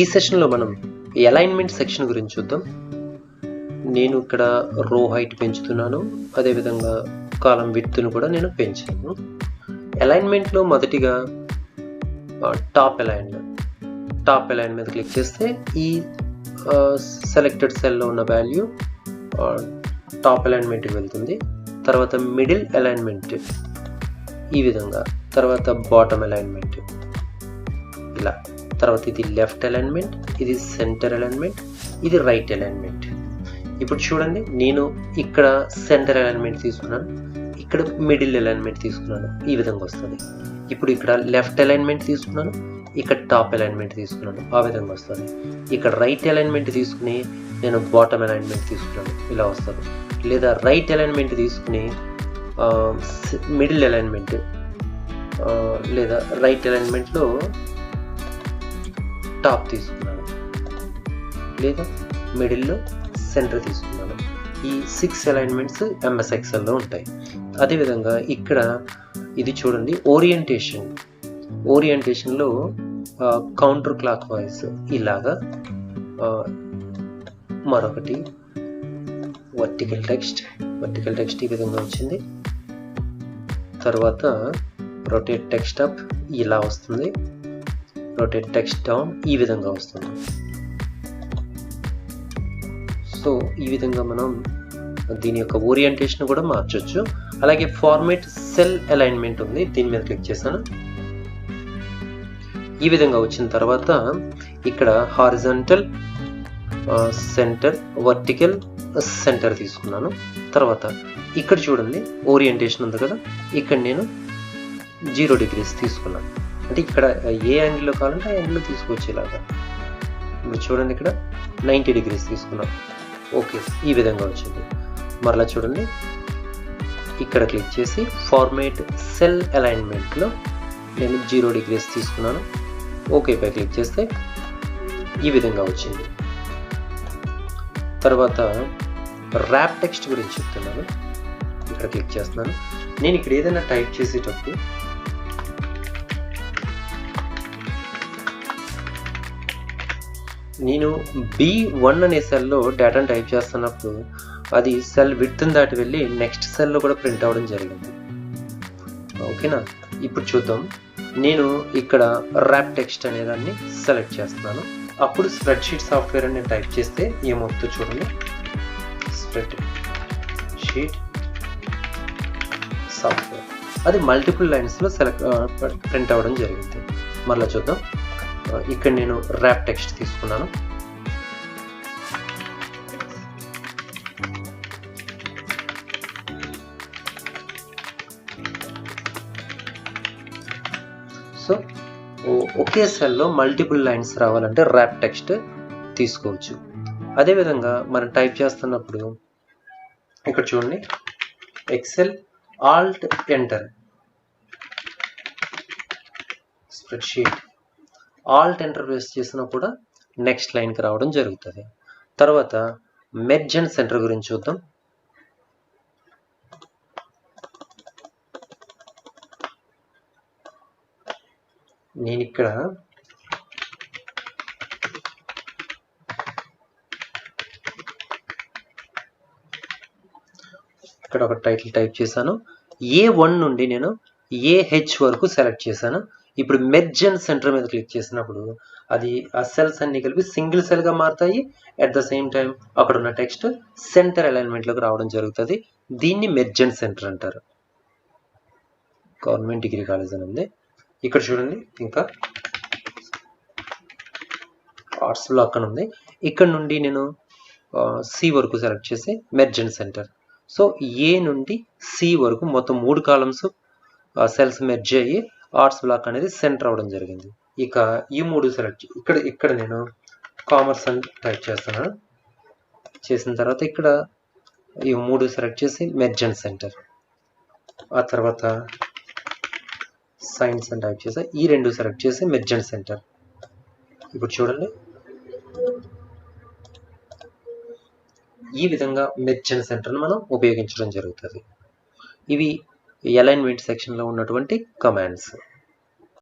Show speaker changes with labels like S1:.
S1: ఈ సెషన్లో మనం అలైన్మెంట్ సెక్షన్ గురించి చూద్దాం. నేను ఇక్కడ రో హైట్ పెంచుతున్నాను, అదేవిధంగా కాలం విడ్త్ను కూడా నేను పెంచాను. అలైన్మెంట్లో మొదటిగా టాప్ అలైన్ మీద క్లిక్ చేస్తే ఈ సెలెక్టెడ్ సెల్లో ఉన్న వాల్యూ టాప్ అలైన్మెంట్కి వెళ్తుంది. తర్వాత మిడిల్ అలైన్మెంట్ ఈ విధంగా, తర్వాత బాటమ్ అలైన్మెంట్ ఇలా, తర్వాత ఇది లెఫ్ట్ అలైన్మెంట్, ఇది సెంటర్ అలైన్మెంట్, ఇది రైట్ అలైన్మెంట్. ఇప్పుడు చూడండి, నేను ఇక్కడ సెంటర్ అలైన్మెంట్ తీసుకున్నాను, ఇక్కడ మిడిల్ అలైన్మెంట్ తీసుకున్నాను, ఈ విధంగా వస్తుంది. ఇప్పుడు ఇక్కడ లెఫ్ట్ అలైన్మెంట్ తీసుకున్నాను, ఇక్కడ టాప్ అలైన్మెంట్ తీసుకున్నాను, ఆ విధంగా వస్తుంది. ఇక్కడ రైట్ అలైన్మెంట్ తీసుకుని నేను బాటమ్ అలైన్మెంట్ తీసుకున్నాను, ఇలా వస్తుంది. లేదా రైట్ అలైన్మెంట్ తీసుకుని మిడిల్ అలైన్మెంట్, లేదా రైట్ అలైన్మెంట్లో టాప్ తీసుకున్నాను, లేదా మిడిల్లో సెంటర్ తీసుకున్నాను. ఈ 6 అలైన్మెంట్స్ MS ఎక్సెల్లో ఉంటాయి. అదేవిధంగా ఇక్కడ ఇది చూడండి, ఓరియంటేషన్లో కౌంటర్ క్లాక్ వైజ్ ఇలాగా, మరొకటి వర్టికల్ టెక్స్ట్ ఈ విధంగా వచ్చింది. తర్వాత రొటేట్ టెక్స్ట్ అప్ ఇలా వస్తుంది, రొటేట్ టెక్స్ట్ డౌన్ ఈ విధంగా వస్తుంది. సో ఈ విధంగా మనం దీని యొక్క ఓరియంటేషన్ కూడా మార్చొచ్చు. అలాగే ఫార్మేట్ సెల్ అలైన్మెంట్ ఉంది, దీని మీద క్లిక్ చేశాను. ఈ విధంగా వచ్చిన తర్వాత ఇక్కడ హారిజాంటల్, సెంటర్, వర్టికల్, సెంటర్ తీసుకున్నాను. తర్వాత ఇక్కడ చూడండి ఓరియంటేషన్ ఉంది కదా, ఇక్కడ నేను 0 degrees తీసుకున్నాను. అంటే ఇక్కడ ఏ యాంగిల్లో కావాలంటే ఆ యాంగిల్లో తీసుకొచ్చేలాగా. ఇప్పుడు చూడండి, ఇక్కడ 90 degrees తీసుకున్నాను. ఓకే, ఈ విధంగా వచ్చింది. మరలా చూడండి, ఇక్కడ క్లిక్ చేసి ఫార్మేట్ సెల్ అలైన్మెంట్లో నేను 0 degrees తీసుకున్నాను. ఓకే పై క్లిక్ చేస్తే ఈ విధంగా వచ్చింది. తర్వాత ర్యాప్ టెక్స్ట్ గురించి చెప్తున్నాను. ఇక్కడ క్లిక్ చేస్తున్నాను. నేను ఇక్కడ ఏదైనా టైప్ చేసేటప్పుడు నేను B1 అనే సెల్లో డేటాను టైప్ చేస్తున్నప్పుడు అది సెల్ విడ్త్ని దాటి వెళ్ళి నెక్స్ట్ సెల్లో కూడా ప్రింట్ అవ్వడం జరిగింది. ఓకేనా, ఇప్పుడు చూద్దాం. నేను ఇక్కడ ర్యాప్ టెక్స్ట్ అనేదాన్ని సెలెక్ట్ చేస్తున్నాను. అప్పుడు స్ప్రెడ్షీట్ సాఫ్ట్వేర్ అని నేను టైప్ చేస్తే ఏమవుతుందో చూడండి. స్ప్రెడ్షీట్ సాఫ్ట్వేర్ అది మల్టిపుల్ లైన్స్లో ప్రింట్ అవ్వడం జరిగింది. మళ్ళీ చూద్దాం. ఇక్కడ నేను ర్యాప్ టెక్స్ట్ తీసుకున్నాను. సో ఒకే సెల్లో మల్టిపుల్ లైన్స్ రావాలంటే ర్యాప్ టెక్స్ట్ తీసుకోవచ్చు. అదేవిధంగా మనం టైప్ చేస్తున్నప్పుడు ఇక్కడ చూడండి, Excel Alt Enter, spreadsheet Alt Enter press చేసినా కూడా నెక్స్ట్ లైన్కి రావడం జరుగుతుంది. తర్వాత మెర్జ్ అండ్ సెంటర్ గురించి చూద్దాం. నేను ఇక్కడ ఒక టైటిల్ టైప్ చేశాను. A1 నుండి నేను AH వరకు సెలెక్ట్ చేశాను. ఇప్పుడు మెర్జ్ అండ్ సెంటర్ మీద క్లిక్ చేసినప్పుడు అది ఆ సెల్స్ అన్ని కలిపి సింగిల్ సెల్గా మారుతాయి. అట్ ద సేమ్ టైం అక్కడ ఉన్న టెక్స్ట్ సెంటర్ అలైన్మెంట్లోకి రావడం జరుగుతుంది. దీన్ని మెర్జ్ అండ్ సెంటర్ అంటారు. గవర్నమెంట్ డిగ్రీ కాలేజ్ అని ఉంది. ఇక్కడ చూడండి, ఇంకా ఆర్ట్స్ బ్లాక్ అని ఉంది. ఇక్కడ నుండి నేను C వరకు సెలెక్ట్ చేసి merge and centre. So A నుండి C వరకు మొత్తం 3 కాలమ్స్ సెల్స్ మెర్జ్ అయ్యి ఆర్ట్స్ బ్లాక్ అనేది సెంటర్ అవ్వడం జరిగింది. ఇక ఈ 3 సెలెక్ట్ ఇక్కడ నేను కామర్స్ అని టైప్ చేస్తున్నాను. చేసిన తర్వాత ఇక్కడ ఈ 3 సెలెక్ట్ చేసి మెర్జ్ అండ్ సెంటర్. ఆ తర్వాత సైన్స్ అని టైప్ చేసి ఈ 2 సెలెక్ట్ చేసి మెర్జ్ అండ్ సెంటర్. ఇప్పుడు చూడండి, ఈ విధంగా మెర్జ్ అండ్ సెంటర్ని మనం ఉపయోగించడం జరుగుతుంది. ఇవి అలైన్మెంట్ సెక్షన్లో ఉన్నటువంటి కమాండ్స్.